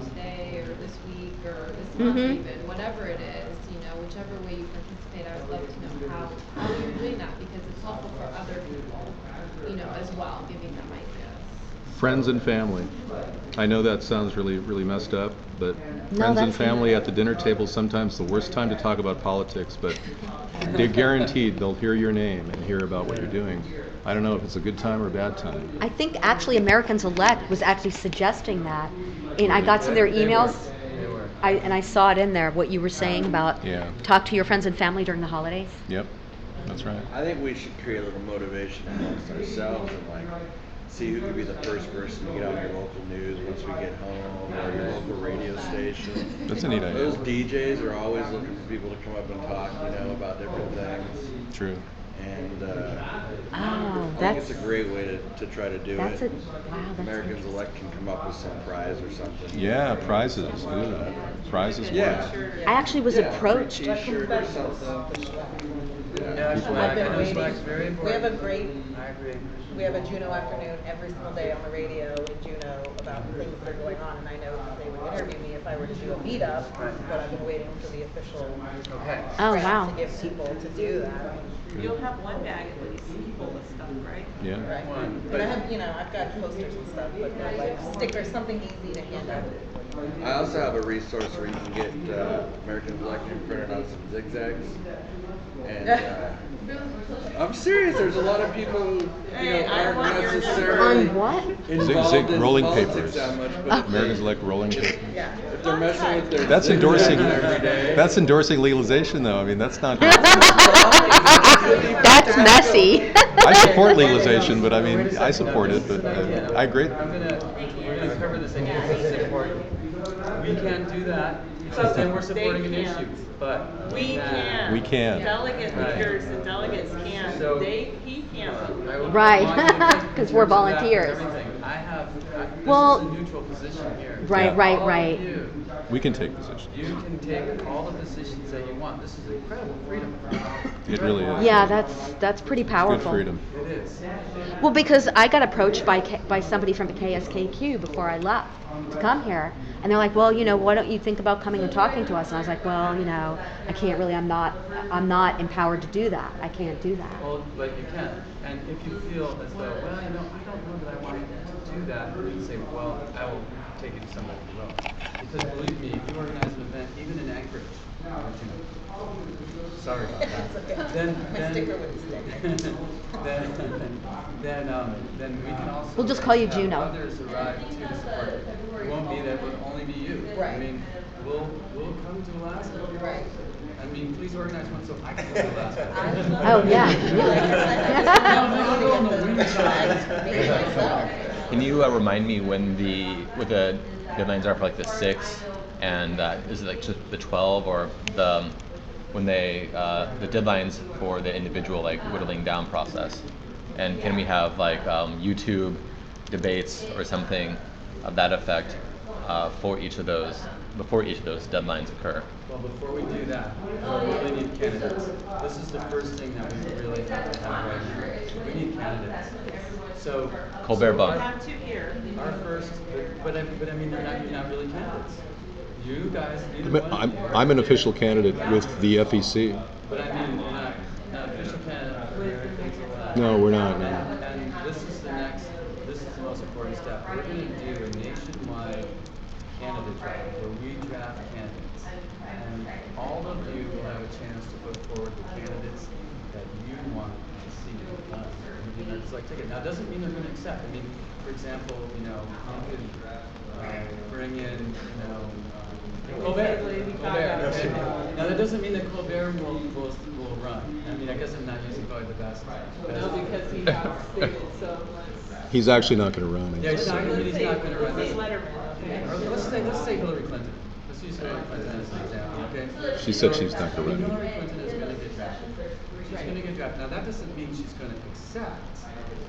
Speaker 2: today or this week or this month even, whatever it is, whichever way you participate, I would love to know how you're doing that, because it's helpful for other people, as well, giving them ideas.
Speaker 5: Friends and family. I know that sounds really, really messed up, but
Speaker 6: No,
Speaker 5: friends and
Speaker 6: that's
Speaker 5: family at the dinner table is sometimes the worst time to talk about politics, but they're guaranteed they'll hear your name and hear about what you're doing. I don't know if it's a good time or a bad time.
Speaker 6: I think actually Americans Elect was actually suggesting that, and I got some of their emails. I saw it in there, what you were saying about talk to your friends and family during the holidays.
Speaker 5: Yep, that's right.
Speaker 11: I think we should create a little motivation amongst ourselves and see who could be the first person to get on your local news once we get home, or your local radio station.
Speaker 5: That's a neat idea.
Speaker 11: Those DJs are always looking for people to come up and talk, about different things.
Speaker 5: True.
Speaker 11: And I think it's a great way to try to do it. Americans Elect can come up with some prize or something.
Speaker 5: Yeah, prizes. Ooh. Prizes.
Speaker 11: Yeah.
Speaker 6: I actually was approached.
Speaker 11: T-shirt or something.
Speaker 12: I've been waiting. We have a Juneau afternoon every single day on the radio in Juneau about things that are going on, and I know that they would interview me if I were to do a meetup, but I've been waiting for the official grant to give people to do that.
Speaker 4: You'll have one bag at least full of stuff, right?
Speaker 5: Yeah.
Speaker 12: Right. But I have, I've got posters and stuff, but like stickers, something easy to hand out.
Speaker 11: I also have a resource where you can get American Election printed on some zigzags. And I'm serious. There's a lot of people who aren't necessarily
Speaker 6: On what?
Speaker 11: involved
Speaker 5: Zig
Speaker 11: in
Speaker 5: rolling
Speaker 11: politics
Speaker 5: papers.
Speaker 11: that much, but
Speaker 5: Americans Elect rolling papers.
Speaker 11: if they're messing with their
Speaker 5: That's
Speaker 11: zigzags
Speaker 5: endorsing.
Speaker 11: every day.
Speaker 5: That's endorsing legalization, though. I mean, that's not.
Speaker 6: That's messy.
Speaker 5: I support legalization, but I mean, I support it. But I agree.
Speaker 3: We're gonna cover this again, because it's important. We can do that, and we're supporting an issue, but
Speaker 4: We can.
Speaker 5: We can.
Speaker 4: Delegate leaders and delegates can.
Speaker 3: So-
Speaker 4: He can't.
Speaker 6: Right, because we're volunteers. Well,
Speaker 3: this is a neutral position here.
Speaker 6: Right, right,
Speaker 3: All of
Speaker 6: right.
Speaker 3: you,
Speaker 5: We can take positions.
Speaker 3: You can take all the positions that you want. This is incredible freedom.
Speaker 5: It really is.
Speaker 6: Yeah, that's pretty
Speaker 5: Good
Speaker 6: powerful.
Speaker 5: freedom.
Speaker 3: It is.
Speaker 6: Well, because I got approached by somebody from the KSKQ before I left to come here, and they're like, well, why don't you think about coming and talking to us? And I was like, well, I can't really. I'm not empowered to do that. I can't do that.
Speaker 3: Well, but you can. And if you feel as though, I don't know that I want to do that, you can say, well, take it to somebody below. Because believe me, if you organize an event, even in Anchorage, sorry about that. Then
Speaker 12: Sticker with the stick.
Speaker 3: then we can also.
Speaker 6: We'll just call you
Speaker 3: have
Speaker 6: Juno.
Speaker 3: Others arrive too to support it. It won't be that, it will only be you.
Speaker 12: Right.
Speaker 3: I mean, we'll come to Alaska.
Speaker 12: Right.
Speaker 3: I mean, please organize one so I can go to Alaska.
Speaker 6: Oh, yeah.
Speaker 3: I'll go on the wind side.
Speaker 7: Can you remind me when what the deadlines are for like the 6th, and is it like just the 12, or when the deadlines for the individual like whittling down process? And can we have like YouTube debates or something of that effect for each of those before each of those deadlines occur?
Speaker 3: Well, before we do that, we really need candidates. This is the first thing that we really have to have right now. We need candidates. So
Speaker 7: Colbert Bump.
Speaker 4: Have two here.
Speaker 3: Our first, but I mean, you're not really candidates. You guys,
Speaker 14: I'm an official candidate with the FEC.
Speaker 3: But I mean, you're not official candidate for Americans Elect.
Speaker 14: No, we're not. No.
Speaker 3: And this is the most important step. We're going to do a nationwide candidate drive where we draft candidates. And all of you will have a chance to put forward the candidates that you want to see done. It's like ticket. Now, it doesn't mean they're going to accept. I mean, for example, you could bring in, Colbert. Now, that doesn't mean that Colbert will run. I mean, I guess I'm not using probably the best.
Speaker 12: No, because he has stated so much.
Speaker 14: He's actually not going to run.
Speaker 3: Yeah, he's not going to run.
Speaker 4: Letterman.
Speaker 3: Let's say Hillary Clinton. Let's use Hillary Clinton as an example, okay?
Speaker 14: She said she's not going to run.
Speaker 3: Hillary Clinton is going to get drafted. She's going to get drafted. Now, that doesn't mean she's going to accept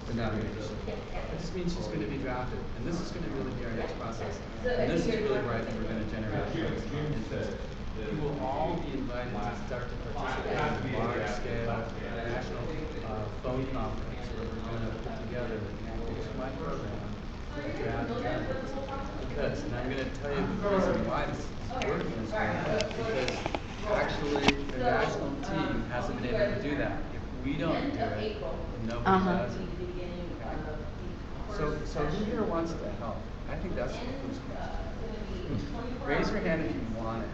Speaker 3: the nomination. It just means she's going to be drafted. And this is going to really be our next process. And this is really where I think we're going to generate interest. You will all be invited to start to participate in a large-scale national phone conference where we're going to put together a nationwide program to draft candidates. Because, and I'm going to tell you the reason why this is working this way, because actually the national team hasn't been able to do that. If we don't do it, nobody does it. So who here wants to help? I think that's the first question. Raise your hand if you want it.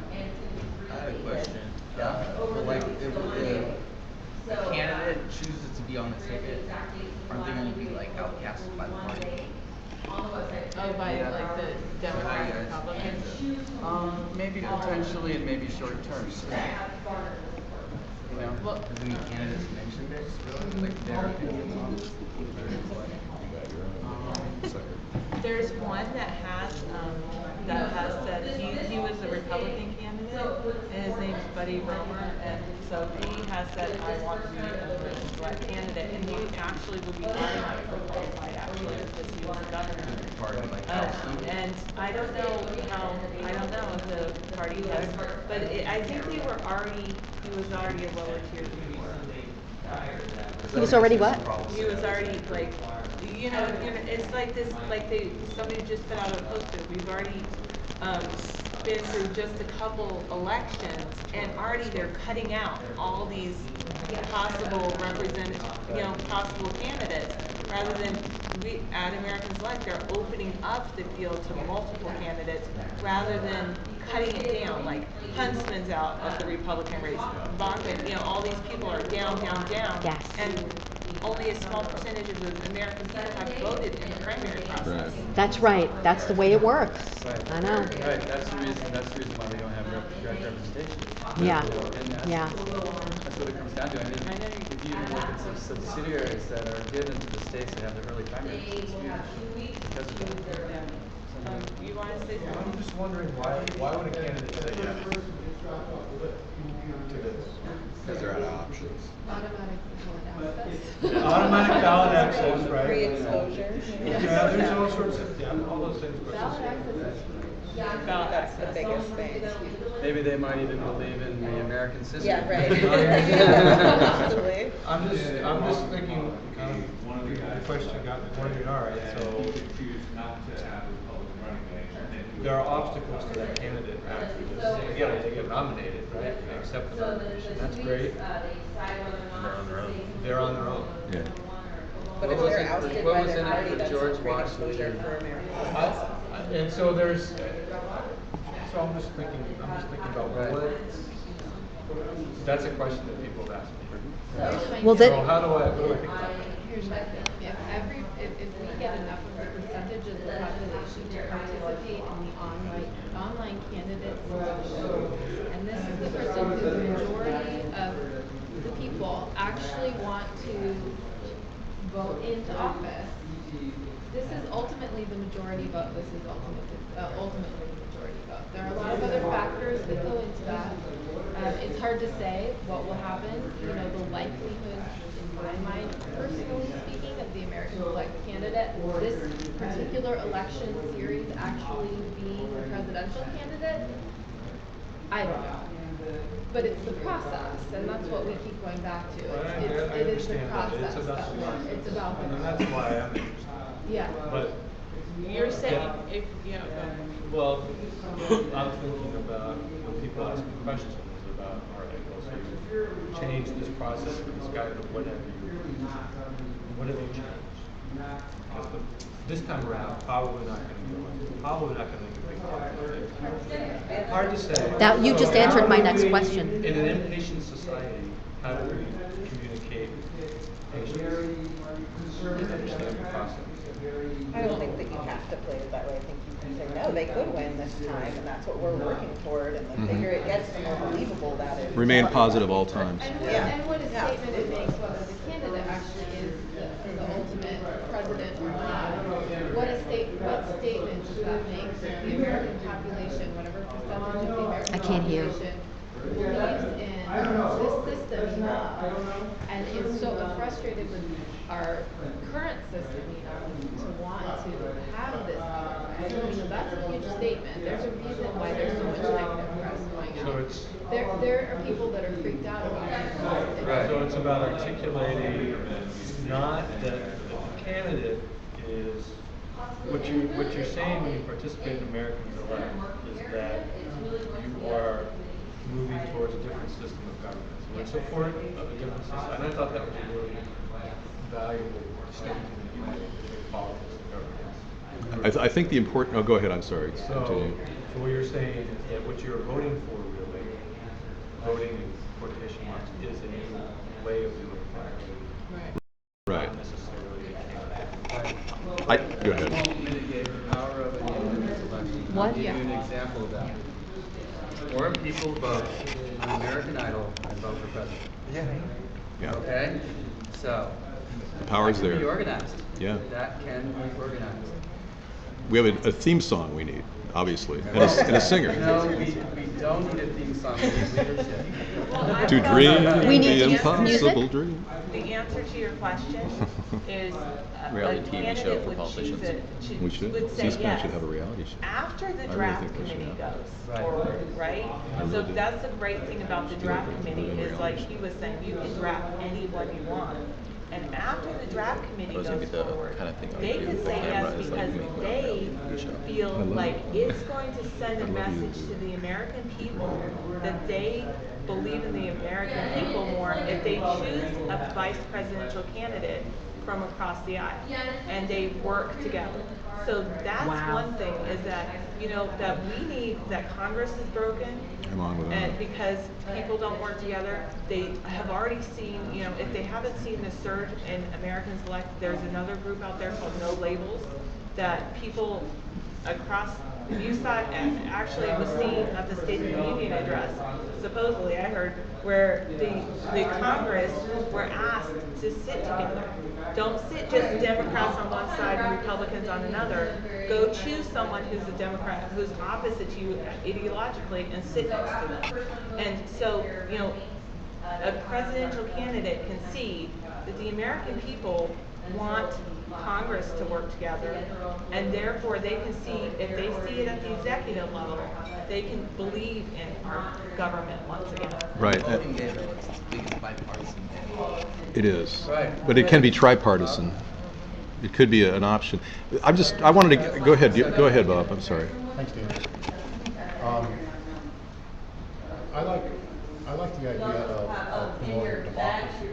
Speaker 1: I have a question.
Speaker 3: Yeah?
Speaker 1: Like, if a candidate chooses to be on the ticket, aren't they going to be like outcast by the party?
Speaker 12: Oh, by like the Democrat Republicans?
Speaker 3: Maybe potentially and maybe short term. You know?
Speaker 1: Well, have any candidates mentioned it? Like their opinions on it?
Speaker 4: There's one that has said he was a Republican candidate, and his name's Buddy Romer, and so he has said, I want to be a black candidate, and he actually will be running for qualified actually, because he was a governor. And I don't know if the party has, but I think he was already a lower tier than
Speaker 6: He was already what?
Speaker 4: He was already like, it's like this, somebody just put out a poster. We've already been through just a couple elections, and already they're cutting out all these possible possible candidates, rather than we at Americans Elect, they're opening up the field to multiple candidates, rather than cutting it down. Like Huntsman's out of the Republican race, Bachman, all these people are down.
Speaker 6: Yes.
Speaker 4: And only a small percentage of the American people have voted in the primary process.
Speaker 14: Right.
Speaker 6: That's right. That's the way it works.
Speaker 3: Right.
Speaker 6: I know.
Speaker 3: Right. That's the reason why we don't have direct representation.
Speaker 6: Yeah.
Speaker 3: And that's,
Speaker 6: Yeah.
Speaker 3: That's what it comes down to. I mean, if you look at some subsidiaries that are given to the states that have the early primaries, it's huge because of that.
Speaker 4: You want to say something?
Speaker 8: I'm just wondering why would a candidate say yes to this?
Speaker 11: Because they're out of options.
Speaker 8: Automatic ballot access, right?
Speaker 12: Free exposure.
Speaker 8: Yeah, there's all sorts of, all those things.
Speaker 12: That's the biggest thing.
Speaker 3: Maybe they might even believe in the American system.
Speaker 12: Yeah, right. Possibly.
Speaker 8: I'm just thinking, the question got where we are, right? So there are obstacles to that candidate after this. Again, they get nominated, right? They accept the nomination. That's great. They're on their own.
Speaker 12: But if they're ousted by their party, that's
Speaker 3: George
Speaker 12: great
Speaker 3: Washington?
Speaker 12: exposure for America.
Speaker 8: And so there's, so I'm just thinking about what, that's a question that people have asked me.
Speaker 6: Well,
Speaker 8: So how do I, what do I think about that?
Speaker 2: Here's my thing, if we get enough of the percentage of the population to participate in the online candidate selection, and this is the percentage, the majority of the people actually want to vote into office, this is ultimately the majority vote, this is ultimately the majority vote. There are a lot of other factors that go into that. It's hard to say what will happen, you know, the likelihood, in my mind, personally speaking, of the American elect candidate, this particular election series actually being the presidential candidate, I don't know. But it's the process, and that's what we keep going back to. It is the process that works. It's about the
Speaker 8: And
Speaker 2: process.
Speaker 8: that's why I'm interested.
Speaker 2: Yeah.
Speaker 8: But.
Speaker 4: You're saying,
Speaker 8: Yeah.
Speaker 4: if, you know,
Speaker 8: Well, I'm thinking about when people ask me questions about, all right, well, so you changed this process for this guy, but what have you changed? Because this time around, probably not going to make a big difference. Hard to say.
Speaker 6: That you just
Speaker 8: So
Speaker 6: answered my
Speaker 8: how do
Speaker 6: next
Speaker 8: we-
Speaker 6: question.
Speaker 8: In an impatient society, how do we communicate patience and understand the process?
Speaker 12: I don't think that you have to play it that way. I think you can say, no, they could win this time, and that's what we're working toward, and the bigger it gets, the more believable that is.
Speaker 14: Remain positive all times.
Speaker 2: And what a statement it makes whether the candidate actually is the ultimate president or not. What statement does that make that the American population, whatever percentage of the American
Speaker 6: I can't hear.
Speaker 2: population believes in this system enough and is so frustrated with our current system, you know, to want to have this other way. You know, that's a huge statement. There's a reason why there's so much negative press going
Speaker 8: So
Speaker 2: out.
Speaker 8: it's.
Speaker 2: There are people that are freaked out about it.
Speaker 8: Right. So it's about articulating not that the candidate is, what you're saying when you participate in Americans Elect is that you are moving towards a different system of government. So in support of a different system, and I thought that was a really valuable distinction that you made between politics and government.
Speaker 14: I think the important, oh, go ahead, I'm sorry.
Speaker 8: So
Speaker 14: Continue.
Speaker 8: what you're saying is that what you're voting for really, voting in quotation marks, is a new way of doing things.
Speaker 14: Right.
Speaker 8: Not necessarily a
Speaker 14: Go ahead.
Speaker 3: Won't mitigate the power of an independent election.
Speaker 6: What?
Speaker 3: I'll give you an example of that. Foreign people vote on American Idol and vote for president.
Speaker 14: Yeah.
Speaker 3: Okay? So.
Speaker 14: The power's
Speaker 3: that can
Speaker 14: there.
Speaker 3: be organized.
Speaker 14: Yeah.
Speaker 3: That can be organized.
Speaker 14: We have a theme song we need, obviously, and a singer.
Speaker 3: No, we don't need a theme song, we need leadership.
Speaker 14: To dream
Speaker 6: We need
Speaker 14: the
Speaker 6: music.
Speaker 14: impossible dream.
Speaker 4: the answer to your question is a
Speaker 7: Reality TV show
Speaker 4: candidate
Speaker 7: for
Speaker 4: would
Speaker 7: politicians.
Speaker 4: choose it,
Speaker 14: We should.
Speaker 4: would say
Speaker 14: C-SPAN
Speaker 4: yes.
Speaker 14: should have a reality show.
Speaker 4: After the
Speaker 14: really
Speaker 4: draft
Speaker 14: think they should
Speaker 4: committee
Speaker 14: have.
Speaker 4: goes
Speaker 3: Right.
Speaker 4: forward, right?
Speaker 14: I
Speaker 4: So
Speaker 14: really do.
Speaker 4: that's the great thing about the draft committee
Speaker 14: Really
Speaker 4: is like he was saying, you can draft anyone you want. And after the draft committee
Speaker 7: That was gonna
Speaker 4: goes
Speaker 7: be the
Speaker 4: forward,
Speaker 7: kind of thing I would
Speaker 4: they
Speaker 7: do
Speaker 4: can
Speaker 7: with
Speaker 4: say
Speaker 7: camera,
Speaker 4: yes
Speaker 7: is like
Speaker 4: because
Speaker 7: make my own
Speaker 4: they
Speaker 7: reality TV show.
Speaker 4: feel
Speaker 14: I love
Speaker 4: like
Speaker 14: it.
Speaker 4: it's going to send
Speaker 14: I'd
Speaker 4: a
Speaker 14: love you to
Speaker 4: message
Speaker 14: do
Speaker 4: to
Speaker 14: it.
Speaker 4: the American people that they believe in the American people more if they choose a vice presidential candidate from across the aisle and they work together. So that's one thing is that, you know, that we need, that Congress is broken.
Speaker 14: I'm on with that.
Speaker 4: And because people don't work together, they have already seen, you know, if they haven't seen the surge in Americans Elect, there's another group out there called No Labels that people across, you saw, actually it was seen at the State of the Union address, supposedly, I heard, where the Congress were asked to sit together. Don't sit just Democrats on one side and Republicans on another. Go choose someone who's a Democrat, who's opposite to you ideologically, and sit next to them. And so, you know, a presidential candidate can see that the American people want Congress to work together, and therefore they can see, if they see it at the executive level, they can believe in our government once again.
Speaker 14: Right.
Speaker 1: Voting day, it's the biggest bipartisan day.
Speaker 14: It is.
Speaker 3: Right.
Speaker 14: But it can be tripartisan. It could be an option. I wanted to, go ahead, Bob, I'm sorry.
Speaker 15: Thanks, Dan. I like the idea of promoting democracy,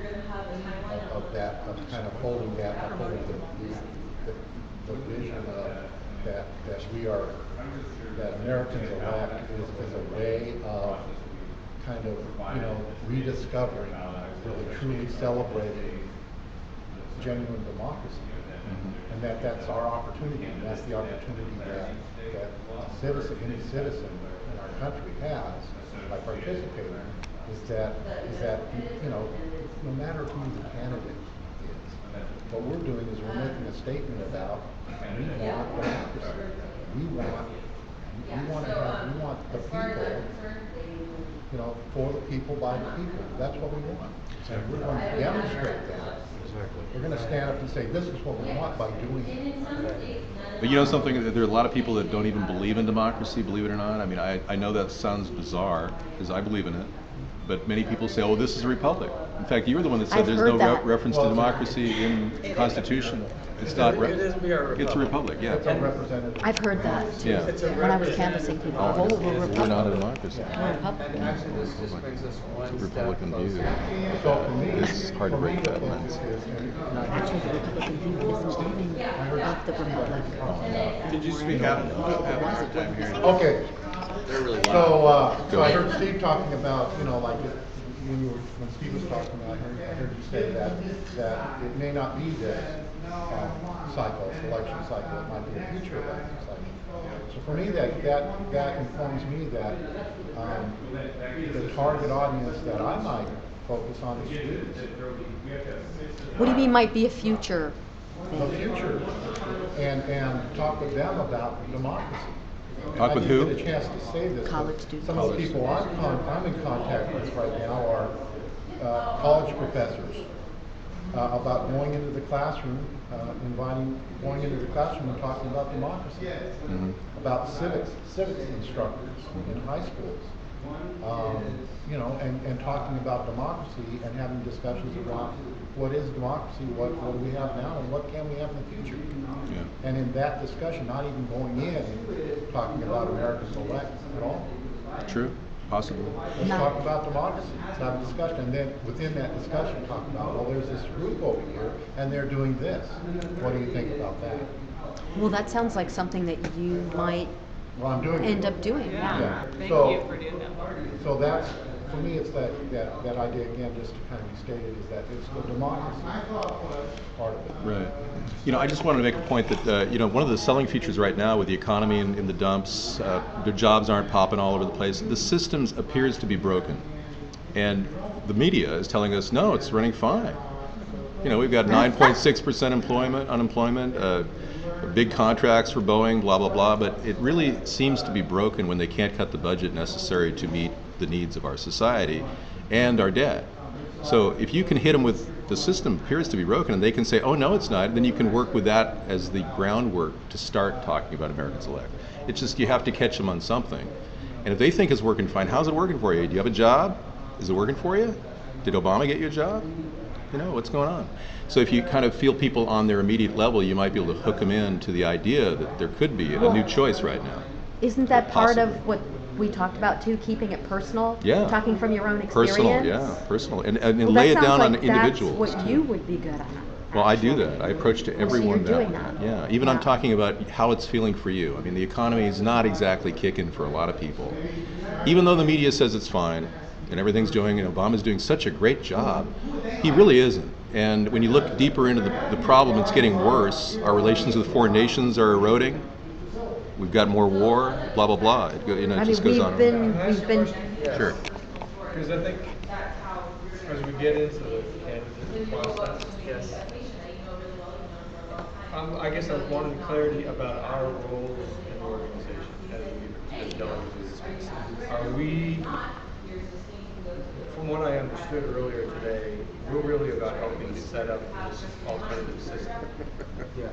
Speaker 15: of kind of holding the vision of that Americans elect is a way of kind of, rediscovering, really truly celebrating genuine democracy. And that's our opportunity, and that's the opportunity that any citizen in our country has by participating, is that no matter who the candidate is, what we're doing is we're making a statement about we want democracy. We want the people, for the people, by the people. That's what we want. And we're going to demonstrate that. We're going to stand up and say, this is what we want by doing it.
Speaker 14: But you know something, there are a lot of people that don't even believe in democracy, believe it or not. I mean, I know that sounds bizarre, because I believe in it. But many people say, oh, this is a republic. In fact, you were the one that said
Speaker 6: I've
Speaker 14: there's
Speaker 6: heard
Speaker 14: no
Speaker 6: that.
Speaker 14: reference to democracy in the Constitution. It's not, it's a republic, yeah.
Speaker 6: I've heard that
Speaker 14: Yeah.
Speaker 6: when I was canvassing people. Oh, we're a
Speaker 14: We're not a
Speaker 6: republic.
Speaker 14: democracy.
Speaker 6: We're a republic.
Speaker 14: It's a Republican view.
Speaker 15: So for me,
Speaker 14: It's hard to break that lens.
Speaker 6: No, actually, the Republican view isn't even of the republic.
Speaker 11: Could you speak out? I have a hard time hearing you.
Speaker 15: Okay.
Speaker 11: They're really loud.
Speaker 15: So I heard Steve talking about, when Steve was talking about, I heard you say that it may not be this election cycle, it might be a future election cycle. So for me, that informs me that the target audience that I might focus on is students.
Speaker 6: What do you mean might be a future
Speaker 15: The
Speaker 6: thing?
Speaker 15: future, and talk with them about democracy.
Speaker 14: Talk with
Speaker 15: I
Speaker 14: who?
Speaker 15: didn't get a chance to say this.
Speaker 6: College students.
Speaker 15: Some of the people I'm in contact with right now are college professors about going into the classroom, going into the classroom and talking about democracy, about civics instructors in high schools, and talking about democracy and having discussions about what is democracy, what do we have now, and what can we have in the future.
Speaker 14: Yeah.
Speaker 15: And in that discussion, not even going in and talking about America's elect at all.
Speaker 14: True, possibly.
Speaker 15: Let's talk about democracy. Let's have a discussion, and then within that discussion, talk about, well, there's this group over here, and they're doing this. What do you think about that?
Speaker 6: Well, that sounds like something that you might
Speaker 15: Well, I'm doing
Speaker 6: end
Speaker 15: it.
Speaker 6: up doing.
Speaker 15: Yeah.
Speaker 4: Thank
Speaker 15: So-
Speaker 4: you for doing that.
Speaker 15: So that's, for me, it's that idea, again, just to kind of be stated, is that it's the democracy part of it.
Speaker 14: Right. I just wanted to make a point that, one of the selling features right now with the economy in the dumps, the jobs aren't popping all over the place. The systems appears to be broken. And the media is telling us, no, it's running fine. We've got 9.6% unemployment, big contracts for Boeing, blah, blah, blah. But it really seems to be broken when they can't cut the budget necessary to meet the needs of our society and our debt. So if you can hit them with the system appears to be broken and they can say, oh, no, it's not, then you can work with that as the groundwork to start talking about Americans elect. It's just you have to catch them on something. And if they think it's working fine, how's it working for you? Do you have a job? Is it working for you? Did Obama get you a job? What's going on? So if you kind of feel people on their immediate level, you might be able to hook them in to the idea that there could be a new choice right now.
Speaker 6: Isn't that part
Speaker 14: Possibly.
Speaker 6: of what we talked about too, keeping it personal?
Speaker 14: Yeah.
Speaker 6: Talking from your own experience?
Speaker 14: Personal. And
Speaker 6: Well,
Speaker 14: lay it
Speaker 6: that sounds
Speaker 14: down on
Speaker 6: like
Speaker 14: individuals.
Speaker 6: That's what you would be good at.
Speaker 14: Well, I do that. I approach to
Speaker 6: Well, so
Speaker 14: everyone
Speaker 6: you're doing
Speaker 14: way.
Speaker 6: that.
Speaker 14: Yeah, even I'm
Speaker 6: Yeah.
Speaker 14: talking about how it's feeling for you. I mean, the economy is not exactly kicking for a lot of people. Even though the media says it's fine and everything's doing, and Obama's doing such a great job, he really isn't. And when you look deeper into the problem, it's getting worse. Our relations with foreign nations are eroding. We've got more war, blah, blah, blah. It just goes on.
Speaker 6: We've been.
Speaker 14: Sure.
Speaker 16: Because I think as we get into the candidate process, yes, I guess I wanted clarity about our role in the organization as delegates. Are we, from what I understood earlier today, we're really about helping to set up this alternative system.
Speaker 3: Yes.